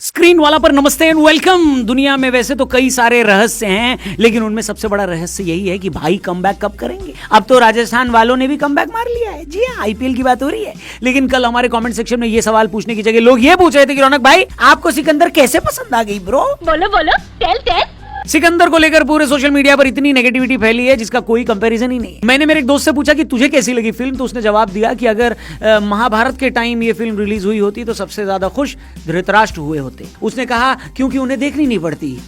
Screen वाला पर नमस्ते एंड वेलकम। दुनिया में वैसे तो कई सारे रहस्य हैं, लेकिन उनमें सबसे बड़ा रहस्य यही है कि भाई कमबैक कब करेंगे। अब तो राजस्थान वालों ने भी कमबैक मार लिया है। जी हाँ, आईपीएल की बात हो रही है। लेकिन कल हमारे कमेंट सेक्शन में ये सवाल पूछने की जगह लोग ये पूछ रहे थे कि रौनक भाई आपको सिकंदर कैसे पसंद आ गई ब्रो। बोलो बोलो, टेल टेल। सिकंदर को लेकर पूरे सोशल मीडिया पर इतनी नेगेटिविटी फैली है जिसका कोई कंपैरिजन ही नहीं। मैंने मेरे एक दोस्त से पूछा कि तुझे कैसी लगी फिल्म, तो उसने जवाब दिया कि अगर महाभारत के टाइम ये फिल्म रिलीज हुई होती तो सबसे ज्यादा खुश धृतराष्ट्र हुए होते। उसने कहा क्योंकि उन्हें देखनी नहीं पड़ती।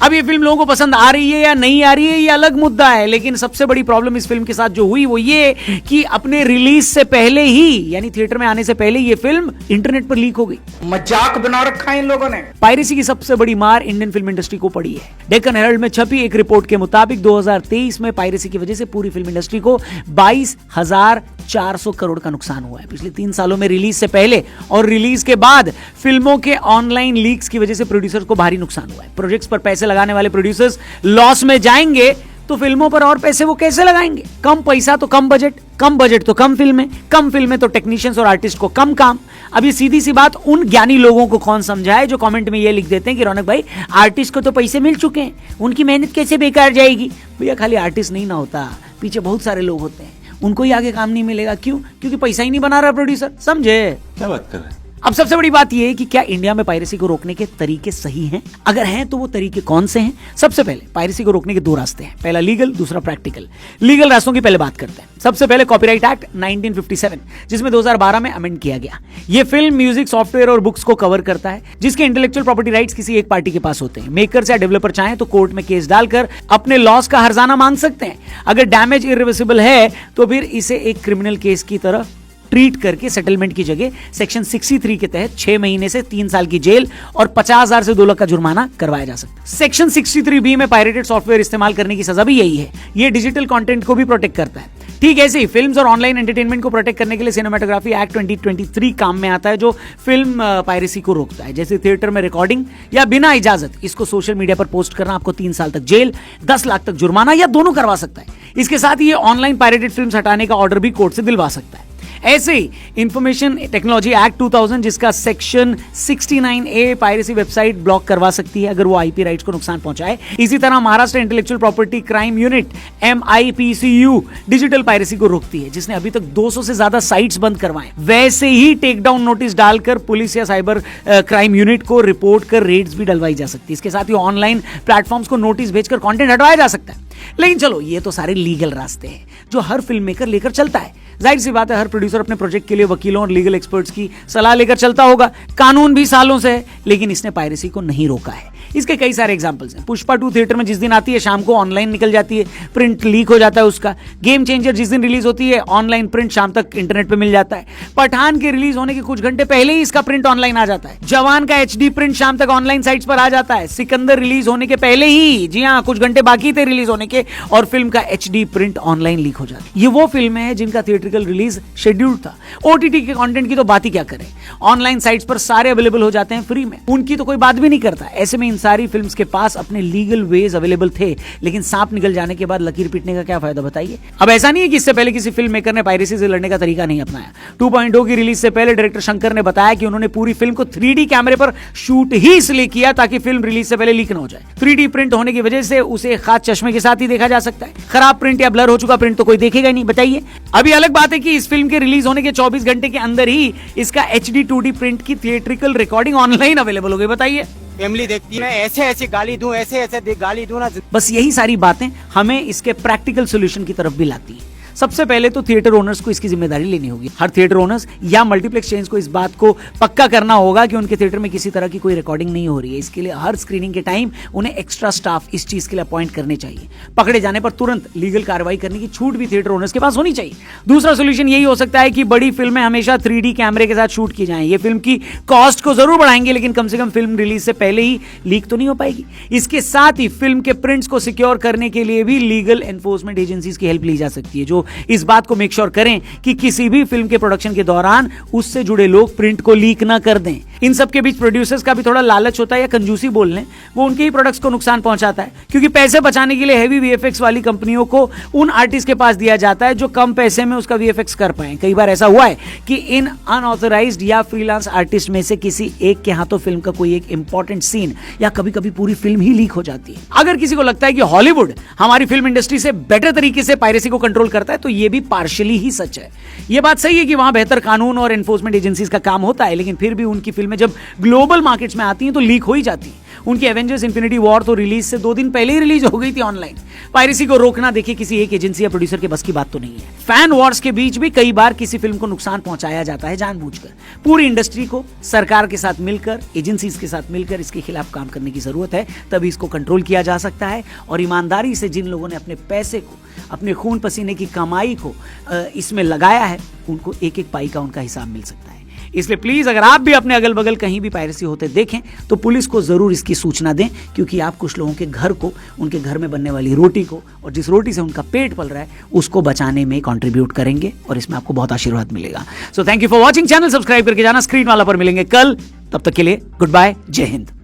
अब ये फिल्म लोगों को पसंद आ रही है या नहीं आ रही है ये अलग मुद्दा है, लेकिन सबसे बड़ी प्रॉब्लम इस फिल्म के साथ जो हुई वो ये कि अपने रिलीज से पहले ही, यानी थिएटर में आने से पहले ये फिल्म इंटरनेट पर लीक हो गई। मजाक बना रखा है इन लोगों ने। पायरेसी की सबसे बड़ी मार इंडियन फिल्म इंडस्ट्री को पड़ी है। डेक्कन हेरल्ड में छपी एक रिपोर्ट के मुताबिक 2023 में पायरेसी की वजह से पूरी फिल्म इंडस्ट्री को 22,400 करोड़ का नुकसान हुआ है। पिछले 3 सालों में रिलीज से पहले और रिलीज के बाद फिल्मों के ऑनलाइन लीक्स की वजह से प्रोड्यूसर्स को भारी नुकसान हुआ है। प्रोजेक्ट्स पर पैसे लगाने वाले प्रोड्यूसर्स लॉस में जाएंगे तो फिल्मों पर और पैसे वो कैसे लगाएंगे। कम पैसा तो कम बजट तो कम फिल्में तो टेक्नीशियंस और आर्टिस्ट को कम काम। अब ये सीधी सी बात उन ज्ञानी लोगों को कौन समझाए जो कमेंट में ये लिख देते हैं कि रौनक भाई आर्टिस्ट को तो पैसे मिल चुके हैं, उनकी मेहनत कैसे बेकार जाएगी। भैया खाली आर्टिस्ट नहीं ना होता, पीछे बहुत सारे लोग होते हैं, उनको ही आगे काम नहीं मिलेगा। क्यों? क्योंकि पैसा ही नहीं बना रहा प्रोड्यूसर। समझे क्या बात कर रहे हैं? अब सबसे बड़ी बात यह है कि क्या इंडिया में पायरेसी को रोकने के तरीके सही हैं? अगर हैं तो वो तरीके कौन से हैं? सबसे पहले पायरेसी को रोकने के 2 रास्ते हैं, पहला लीगल, दूसरा प्रैक्टिकल। लीगल रास्तों की पहले बात करते हैं। सबसे पहले कॉपीराइट एक्ट 1957, जिसमें 2012 में अमेंड किया गया। ये फिल्म, म्यूजिक, सॉफ्टवेयर और बुक्स को कवर करता है जिसके इंटेलेक्चुअल प्रॉपर्टी राइट्स किसी एक पार्टी के पास होते हैं। मेकर्स या डेवलपर चाहें तो कोर्ट में केस डालकर अपने लॉस का हर्जाना मांग सकते हैं। अगर डैमेज इरिवर्सिबल है तो फिर इसे एक क्रिमिनल केस की तरह ट्रीट करके सेटलमेंट की जगह सेक्शन 63 के तहत 6 महीने से 3 साल की जेल और 50,000 से 2 लाख का जुर्माना करवाया जा सकता है। सेक्शन 63B में पायरेटेड सॉफ्टवेयर इस्तेमाल करने की सजा भी यही है। ये डिजिटल कंटेंट को भी प्रोटेक्ट करता है। ठीक ऐसे ही फिल्म्स और ऑनलाइन एंटरटेनमेंट को प्रोटेक्ट करने के लिए सिनेमेटोग्राफी एक्ट 2023 काम में आता है, जो फिल्म पायरेसी को रोकता है। जैसे थिएटर में रिकॉर्डिंग या बिना इजाजत इसको सोशल मीडिया पर पोस्ट करना आपको 3 साल तक जेल, 10 लाख तक जुर्माना या दोनों करवा सकता है। इसके साथ ही ये ऑनलाइन पायरेटेड फिल्म्स हटाने का ऑर्डर भी कोर्ट से दिलवा सकता है। ऐसे ही इंफॉर्मेशन टेक्नोलॉजी एक्ट 2000, जिसका section 69A piracy website block करवा सकती है अगर वो आईपी राइट्स को नुकसान पहुंचाए। इसी तरह Maharashtra intellectual property crime unit MIPCU digital piracy को रोकती है, जिसने अभी तक 200 से ज्यादा साइट्स बंद करवाए। वैसे ही टेक डाउन नोटिस डालकर पुलिस या साइबर क्राइम यूनिट को रिपोर्ट कर रेड्स भी डलवाई जा सकती है। इसके साथ ही ऑनलाइन प्लेटफॉर्म्स को नोटिस भेजकर कंटेंट हटवाया जा सकता है। लेकिन चलो, ये तो सारे लीगल रास्ते हैं जो हर फिल्म मेकर लेकर चलता है। जाहिर सी बात है, हर प्रोड्यूसर अपने प्रोजेक्ट के लिए वकीलों और लीगल एक्सपर्ट्स की सलाह लेकर चलता होगा। कानून भी सालों से है, लेकिन इसने पायरेसी को नहीं रोका है। इसके कई सारे एग्जांपल्स हैं। पुष्पा 2 थिएटर में जिस दिन आती है शाम को ऑनलाइन निकल जाती है, प्रिंट लीक हो जाता है उसका। गेम चेंजर जिस दिन रिलीज होती है ऑनलाइन, प्रिंट शाम तक इंटरनेट पे मिल जाता है। पठान के रिलीज होने के कुछ घंटे पहले ही इसका प्रिंट ऑनलाइन आ जाता है। जवान का HD प्रिंट शाम तक ऑनलाइन साइट्स पर आ जाता है। सिकंदर रिलीज होने के पहले ही, जी हाँ, कुछ घंटे बाकी थे रिलीज होने के, और फिल्म का HD प्रिंट ऑनलाइन लीक हो जाता है। ये वो फिल्में हैं जिनका थिएट्रिकल रिलीज शेड्यूल्ड था। OTT के कंटेंट की तो बात ही क्या करें, ऑनलाइन साइट्स पर सारे अवेलेबल हो जाते हैं फ्री में, उनकी तो कोई बात भी नहीं करता। ऐसे में इन सारी फिल्म्स के पास अपने लीगल वेज अवेलेबल थे, लेकिन सांप निकल जाने के बाद लकीर पीटने का क्या फायदा बताइए। अब ऐसा नहीं है कि इससे पहले किसी फिल्म मेकर ने पायरेसी से लड़ने का तरीका नहीं अपनाया। 2.0 की रिलीज से पहले डायरेक्टर शंकर ने बताया कि उन्होंने पूरी फिल्म को 3D कैमरे पर शूट ही इसलिए किया ताकि फिल्म रिलीज से पहले लीक न हो जाए। 3D प्रिंट होने की वजह से उसे खास चश्मे के साथ ही देखा जा सकता है। खराब प्रिंट या ब्लर हो चुका प्रिंट तो कोई देखेगा नहीं, बताइए। अभी अलग बात है कि इस फिल्म के रिलीज होने के 24 घंटे के अंदर ही इसका HD 2D प्रिंट की थिएट्रिकल रिकॉर्डिंग ऑनलाइन अवेलेबल हो गई, बताइए। फैमिली देखती है, ऐसे गाली दूं, ऐसे गाली दूं ना। बस यही सारी बातें हमें इसके प्रैक्टिकल सॉल्यूशन की तरफ भी लाती हैं। सबसे पहले तो थिएटर ओनर्स को इसकी जिम्मेदारी लेनी होगी। हर थिएटर ओनर्स या मल्टीप्लेक्स चेन्स को इस बात को पक्का करना होगा कि उनके थिएटर में किसी तरह की कोई रिकॉर्डिंग नहीं हो रही है। इसके लिए हर स्क्रीनिंग के टाइम उन्हें एक्स्ट्रा स्टाफ इस चीज के लिए अपॉइंट करने चाहिए। पकड़े जाने पर तुरंत लीगल कार्रवाई करने की छूट भी थिएटर ओनर्स के पास होनी चाहिए। दूसरा सोल्यूशन यही हो सकता है कि बड़ी फिल्में हमेशा 3D कैमरे के साथ शूट की जाएं। ये फिल्म की कॉस्ट को जरूर बढ़ाएंगे, लेकिन कम से कम फिल्म रिलीज से पहले ही लीक तो नहीं हो पाएगी। इसके साथ ही फिल्म के प्रिंट्स को सिक्योर करने के लिए भी लीगल एनफोर्समेंट एजेंसीज की हेल्प ली जा सकती है, जो इस बात को मेक श्योर करें कि किसी भी फिल्म के प्रोडक्शन के दौरान उससे जुड़े लोग प्रिंट को लीक ना कर दें। इन सब के बीच प्रोड्यूसर्स का भी थोड़ा लालच होता है या कंजूसी बोल लें, वो उनके ही प्रोडक्ट्स को नुकसान पहुंचाता है, क्योंकि पैसे बचाने के लिए हैवी वीएफएक्स वाली कंपनियों को उन आर्टिस्ट के पास दिया जाता है जो कम पैसे में उसका वीएफएक्स कर पाए। कई बार ऐसा हुआ है कि इन अनऑथराइज्ड या फ्रीलांस आर्टिस्ट में से किसी एक के हाथों फिल्म का कोई एक इंपॉर्टेंट सीन या कभी कभी पूरी फिल्म ही लीक हो जाती है। अगर किसी को लगता है कि हॉलीवुड हमारी फिल्म इंडस्ट्री से बेटर तरीके से पायरेसी को कंट्रोल करता है, तो यह भी पार्शियली ही सच है। यह बात सही है कि वहां बेहतर कानून और एनफोर्समेंट एजेंसीज का काम होता है, लेकिन फिर भी उनकी फिल्में जब ग्लोबल मार्केट्स में आती हैं तो लीक हो ही जाती है। उनकी एवेंजर्स इन्फिनिटी वॉर तो रिलीज से 2 दिन पहले ही रिलीज हो गई थी ऑनलाइन। पायरेसी को रोकना देखिए किसी एक एजेंसी या प्रोड्यूसर के बस की बात तो नहीं है। फैन वॉर्स के बीच भी कई बार किसी फिल्म को नुकसान पहुंचाया जाता है जानबूझकर। पूरी इंडस्ट्री को सरकार के साथ मिलकर, एजेंसीज के साथ मिलकर इसके खिलाफ काम करने की जरूरत है, तभी इसको कंट्रोल किया जा सकता है। और ईमानदारी से जिन लोगों ने अपने पैसे को, अपने खून पसीने की कमाई को इसमें लगाया है, उनको एक एक पाई का उनका हिसाब मिल सकता है। इसलिए प्लीज अगर आप भी अपने अगल बगल कहीं भी पायरेसी होते देखें तो पुलिस को जरूर इसकी सूचना दें, क्योंकि आप कुछ लोगों के घर को, उनके घर में बनने वाली रोटी को, और जिस रोटी से उनका पेट पल रहा है, उसको बचाने में कंट्रीब्यूट करेंगे और इसमें आपको बहुत आशीर्वाद मिलेगा। So thank you for watching. Channel subscribe करके जाना। स्क्रीन वाला पर मिलेंगे कल, तब तक के लिए गुड बाय, जय हिंद।